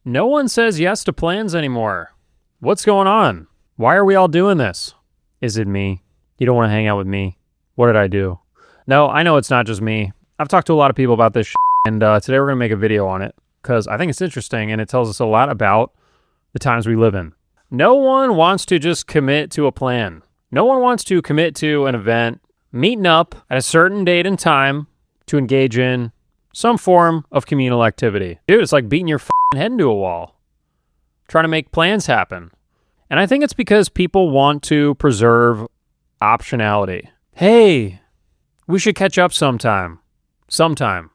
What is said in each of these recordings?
No one says yes to plans anymore. What's going on? Why are we all doing this? Is it me? You don't want to hang out with me? What did I do? No, I know it's not just me. I've talked to a lot of people about this and today we're going to make a video on it because I think it's interesting and it tells us a lot about the times we live in. No one wants to just commit to a plan. No one wants to commit to an event, meeting up at a certain date and time to engage in some form of communal activity. Dude, it's like beating your head into a wall, trying to make plans happen. And I think it's because people want to preserve optionality. Hey, we should catch up sometime. Sometime.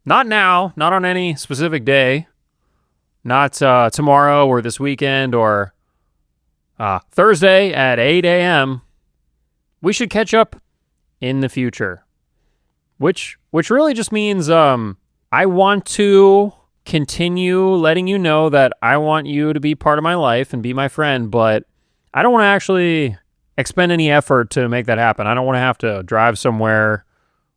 Not now, not on any specific day. Not tomorrow or this weekend or Thursday at 8 a.m. We should catch up in the future. Which really just means I want to continue letting you know that I want you to be part of my life and be my friend, but I don't want to actually expend any effort to make that happen. I don't want to have to drive somewhere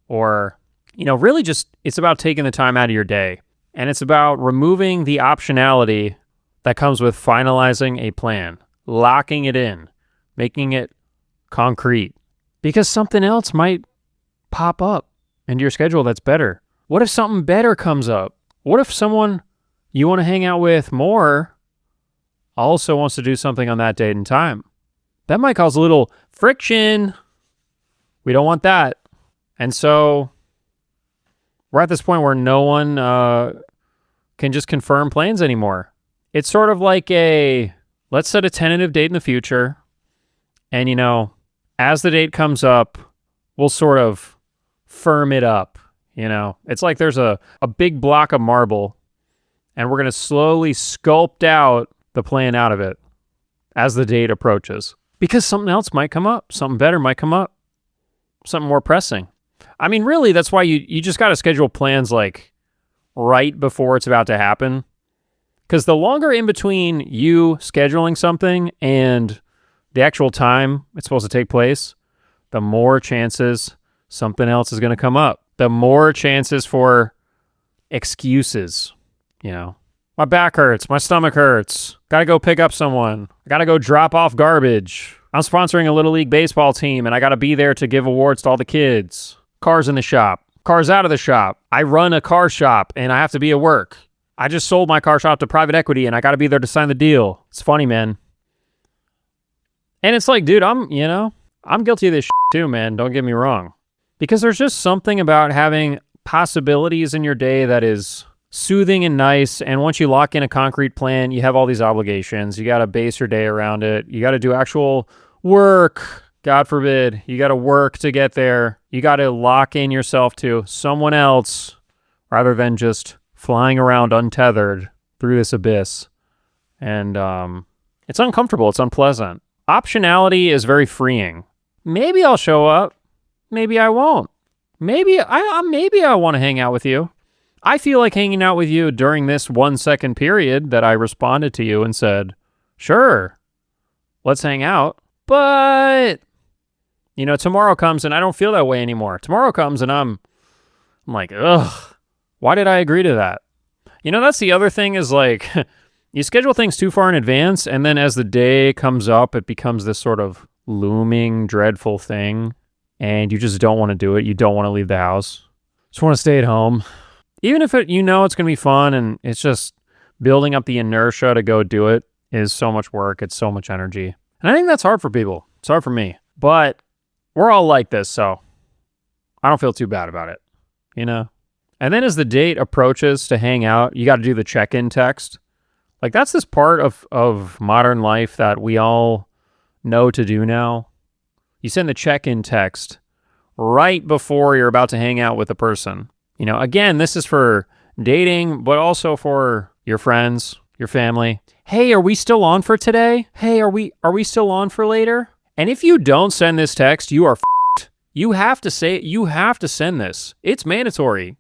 or, really just it's about taking the time out of your day. And it's about removing the optionality that comes with finalizing a plan, locking it in, making it concrete. Because something else might pop up into your schedule that's better. What if something better comes up? What if someone you want to hang out with more also wants to do something on that date and time? That might cause a little friction. We don't want that. And so we're at this point where no one can just confirm plans anymore. It's sort of like let's set a tentative date in the future. And, as the date comes up, we'll sort of firm it up. It's like there's a big block of marble and we're going to slowly sculpt out the plan out of it as the date approaches. Because something else might come up. Something better might come up. Something more pressing. I mean, really, that's why you just got to schedule plans like right before it's about to happen. Because the longer in between you scheduling something and the actual time it's supposed to take place, the more chances something else is going to come up. The more chances for excuses. My back hurts. My stomach hurts. Got to go pick up someone. I got to go drop off garbage. I'm sponsoring a Little League baseball team and I got to be there to give awards to all the kids. Cars in the shop. Cars out of the shop. I run a car shop and I have to be at work. I just sold my car shop to private equity and I got to be there to sign the deal. It's funny, man. And it's like, dude, I'm guilty of this too, man. Don't get me wrong. Because there's just something about having possibilities in your day that is soothing and nice. And once you lock in a concrete plan, you have all these obligations. You got to base your day around it. You got to do actual work. God forbid. You got to work to get there. You got to lock in yourself to someone else rather than just flying around untethered through this abyss. And it's uncomfortable. It's unpleasant. Optionality is very freeing. Maybe I'll show up. Maybe I won't. Maybe I want to hang out with you. I feel like hanging out with you during this 1 second period that I responded to you and said, sure, let's hang out. But, tomorrow comes and I don't feel that way anymore. Tomorrow comes and I'm like, ugh, why did I agree to that? That's the other thing is like, you schedule things too far in advance and then as the day comes up, it becomes this sort of looming, dreadful thing. And you just don't want to do it. You don't want to leave the house. Just want to stay at home. Even if it's going to be fun and it's just building up the inertia to go do it is so much work. It's so much energy. And I think that's hard for people. It's hard for me. But we're all like this, so I don't feel too bad about it, And then as the date approaches to hang out, you got to do the check-in text. Like that's this part of modern life that we all know to do now. You send the check-in text right before you're about to hang out with a person. Again, this is for dating, but also for your friends, your family. Hey, are we still on for today? Hey, are we still on for later? And if you don't send this text, you are f***ed. You have to send this. It's mandatory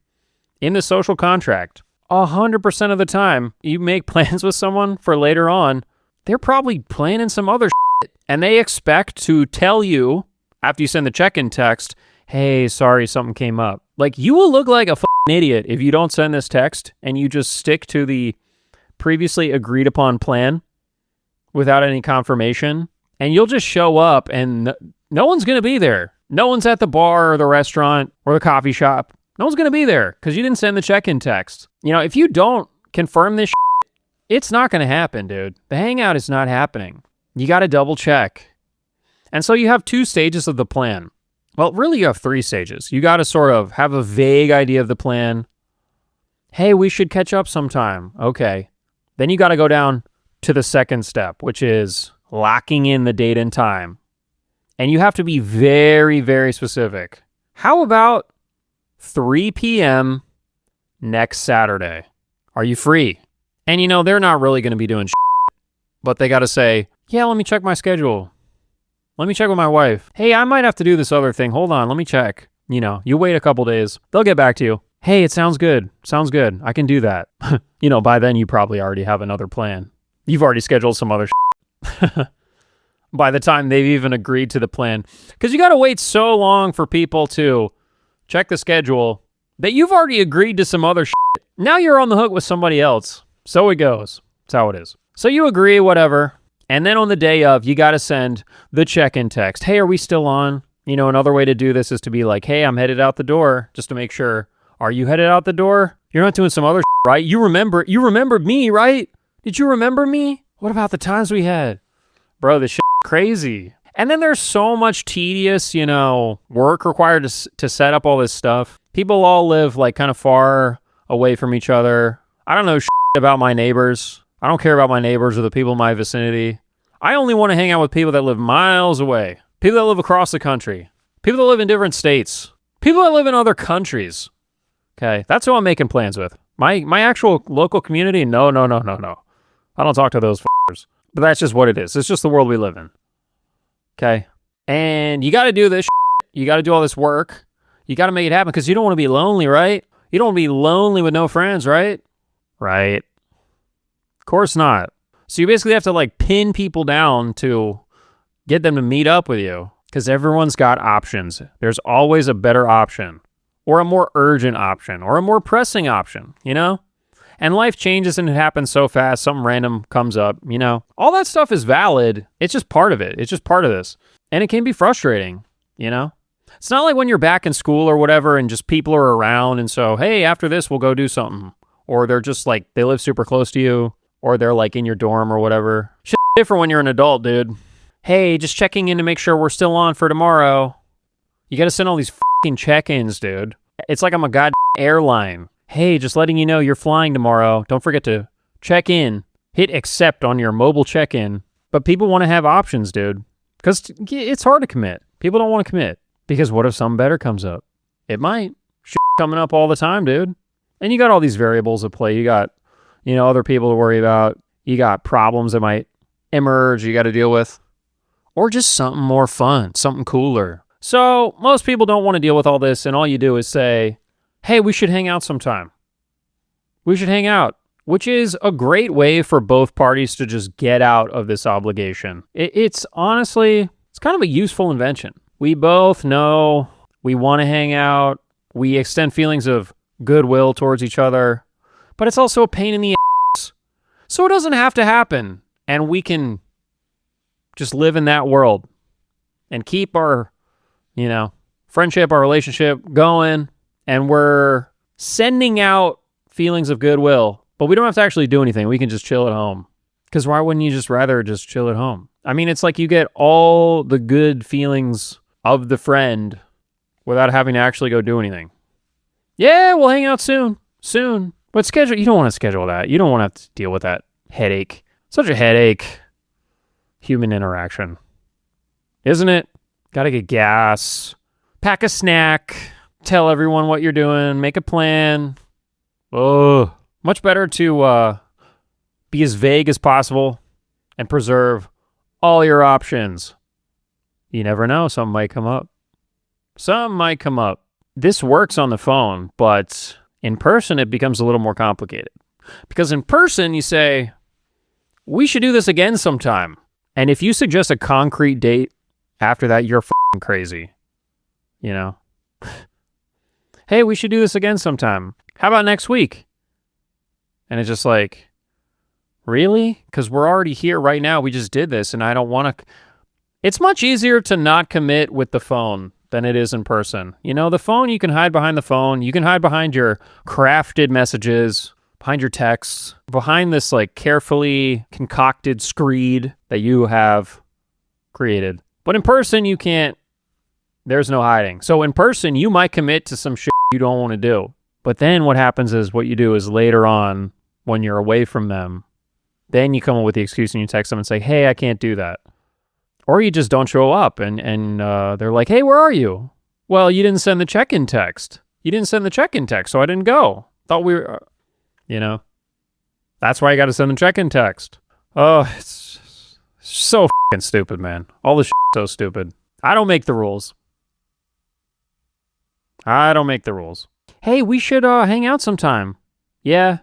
in the social contract. 100% of the time you make plans with someone for later on, they're probably planning some other shit. And they expect to tell you after you send the check-in text, hey, sorry, something came up. Like, you will look like a f***ing idiot if you don't send this text and you just stick to the previously agreed upon plan without any confirmation, and you'll just show up and no one's going to be there. No one's at the bar or the restaurant or the coffee shop. No one's going to be there because you didn't send the check-in text. If you don't confirm this shit, it's not going to happen, dude. The hangout is not happening. You got to double check. And so you have 2 stages of the plan. Well, really you have 3 stages. You got to sort of have a vague idea of the plan. Hey, we should catch up sometime. Okay. Then you got to go down to the second step, which is locking in the date and time. And you have to be very, very specific. How about 3 p.m. next Saturday? Are you free? And they're not really going to be doing shit, but they got to say, yeah, let me check my schedule. Let me check with my wife. Hey, I might have to do this other thing. Hold on, let me check. You wait a couple days. They'll get back to you. Hey, it sounds good. Sounds good. I can do that. By then you probably already have another plan. You've already scheduled some other shit. By the time they've even agreed to the plan. Because you got to wait so long for people to check the schedule that you've already agreed to some other shit. Now you're on the hook with somebody else. So it goes. That's how it is. So you agree, whatever. And then on the day of, you got to send the check-in text. Hey, are we still on? Another way to do this is to be like, hey, I'm headed out the door, just to make sure. Are you headed out the door? You're not doing some other shit, right? You remembered me, right? Did you remember me? What about the times we had? Bro, this shit crazy. And then there's so much tedious, work required to set up all this stuff. People all live like kind of far away from each other. I don't know shit about my neighbors. I don't care about my neighbors or the people in my vicinity. I only want to hang out with people that live miles away. People that live across the country. People that live in different states. People that live in other countries. Okay, that's who I'm making plans with. My actual local community, no. I don't talk to those f***ers. But that's just what it is. It's just the world we live in. Okay? And you got to do this shit. You got to do all this work. You got to make it happen because you don't want to be lonely, right? You don't want to be lonely with no friends, right? Right. Of course not. So you basically have to pin people down to get them to meet up with you because everyone's got options. There's always a better option or a more urgent option or a more pressing option, And life changes and it happens so fast. Something random comes up, All that stuff is valid. It's just part of it. It's just part of this. And it can be frustrating, It's not like when you're back in school or whatever and just people are around and so, hey, after this, we'll go do something. Or they're just they live super close to you. Or they're in your dorm or whatever. Shit's different when you're an adult, dude. Hey, just checking in to make sure we're still on for tomorrow. You got to send all these fucking check-ins, dude. It's like I'm a goddamn airline. Hey, just letting you know you're flying tomorrow. Don't forget to check in. Hit accept on your mobile check-in. But people want to have options, dude. Because it's hard to commit. People don't want to commit. Because what if something better comes up? It might. Shit coming up all the time, dude. And you got all these variables at play. You got, other people to worry about. You got problems that might emerge you got to deal with. Or just something more fun, something cooler. So most people don't want to deal with all this, and all you do is say, hey, we should hang out sometime. We should hang out, which is a great way for both parties to just get out of this obligation. It's honestly, it's kind of a useful invention. We both know we want to hang out. We extend feelings of goodwill towards each other, but it's also a pain in the ass. So it doesn't have to happen, and we can just live in that world and keep our, friendship, our relationship going, and we're sending out feelings of goodwill, but we don't have to actually do anything. We can just chill at home. Because why wouldn't you just rather just chill at home? I mean, it's like you get all the good feelings of the friend without having to actually go do anything. Yeah, we'll hang out soon. But you don't want to schedule that. You don't want to have to deal with that headache. Such a headache. Human interaction. Isn't it? Gotta get gas. Pack a snack. Tell everyone what you're doing. Make a plan. Oh, much better to be as vague as possible and preserve all your options. You never know. Something might come up. This works on the phone, but in person, it becomes a little more complicated. Because in person, you say, we should do this again sometime. And if you suggest a concrete date after that, you're f***ing crazy. Hey, we should do this again sometime. How about next week? And it's just like, Really? Because we're already here right now. We just did this, and I don't want to. It's much easier to not commit with the phone than it is in person. You know, the phone, you can hide behind the phone. You can hide behind your crafted messages, behind your texts, behind this like carefully concocted screed that you have created. But in person, you can't. There's no hiding. So in person, you might commit to some shit you don't want to do. But then what happens is what you do is later on, when you're away from them, then you come up with the excuse and you text them and say, hey, I can't do that. Or you just don't show up and they're like, hey, where are you? Well, you didn't send the check-in text. So I didn't go. Thought we were, that's why you got to send the check-in text. Oh, it's so fucking stupid, man. All this shit is so stupid. I don't make the rules. Hey, we should hang out sometime. Yeah.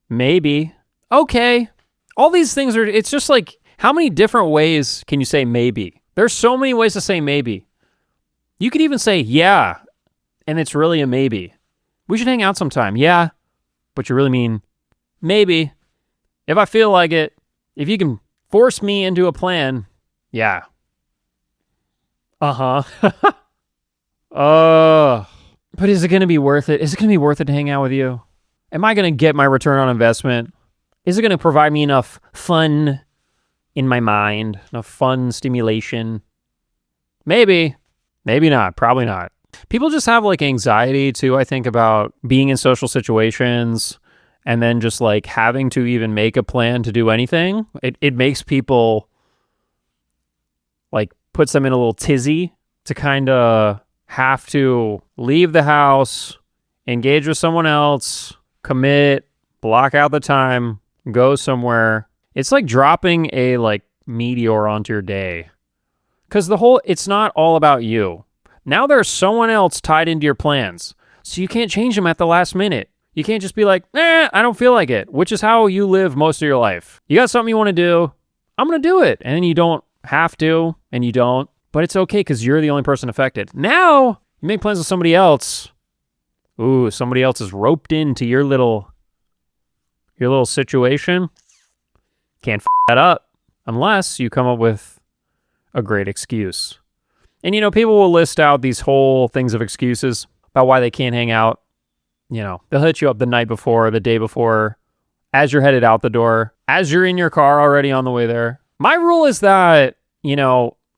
Maybe. Okay. All these things are, it's just like, how many different ways can you say maybe? There's so many ways to say maybe. You could even say yeah, and it's really a maybe. We should hang out sometime. Yeah, but you really mean maybe. If I feel like it, if you can force me into a plan, yeah. But is it going to be worth it? Is it going to be worth it to hang out with you? Am I going to get my return on investment? Is it going to provide me enough fun in my mind, enough fun stimulation? Maybe. Maybe not. Probably not. People just have like anxiety too, I think, about being in social situations and then just like having to even make a plan to do anything. It makes people like puts them in a little tizzy to kind of have to leave the house, engage with someone else, commit, block out the time, go somewhere. It's like dropping a like meteor onto your day. Because it's not all about you. Now there's someone else tied into your plans. So you can't change them at the last minute. You can't just be like, I don't feel like it, which is how you live most of your life. You got something you want to do, I'm going to do it. And then you don't have to, and you don't. But it's okay because you're the only person affected. Now, you make plans with somebody else. Ooh, somebody else is roped into your little situation. Can't f*** that up unless you come up with a great excuse. And, people will list out these whole things of excuses about why they can't hang out. They'll hit you up the night before, the day before, as you're headed out the door, as you're in your car already on the way there. My rule is that,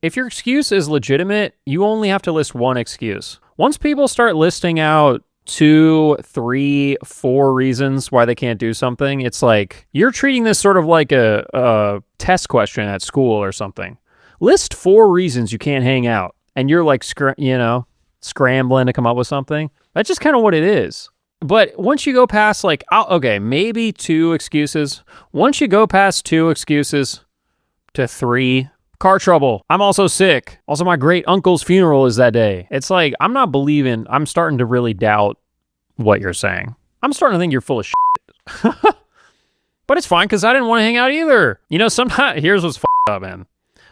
if your excuse is legitimate, you only have to list one excuse. Once people start listing out 2, 3, 4 reasons why they can't do something, it's like you're treating this sort of like a test question at school or something. List 4 reasons you can't hang out, and you're like, scrambling to come up with something. That's just kind of what it is. But once you go past like, maybe 2 excuses. Once you go past 2 excuses to 3, car trouble. I'm also sick. Also, my great uncle's funeral is that day. It's like, I'm starting to really doubt what you're saying. I'm starting to think you're full of shit. But it's fine because I didn't want to hang out either. Sometimes, here's what's up, man.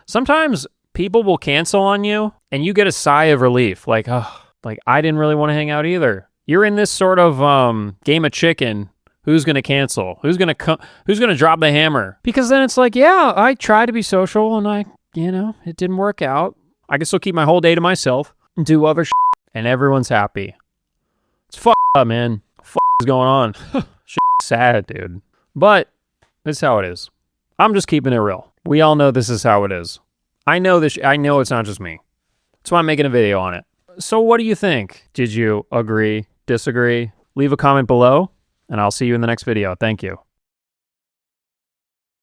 Sometimes people will cancel on you and you get a sigh of relief. Like, I didn't really want to hang out either. You're in this sort of game of chicken. Who's going to cancel? Who's going to drop the hammer? Because then it's like, yeah, I tried to be social and it didn't work out. I guess I'll keep my whole day to myself and do other shit, and everyone's happy. It's up, man. Is going on? Shit's sad, dude. But this is how it is. I'm just keeping it real. We all know this is how it is. I know this. I know it's not just me. That's why I'm making a video on it. So what do you think? Did you agree? Disagree? Leave a comment below. And I'll see you in the next video. Thank you.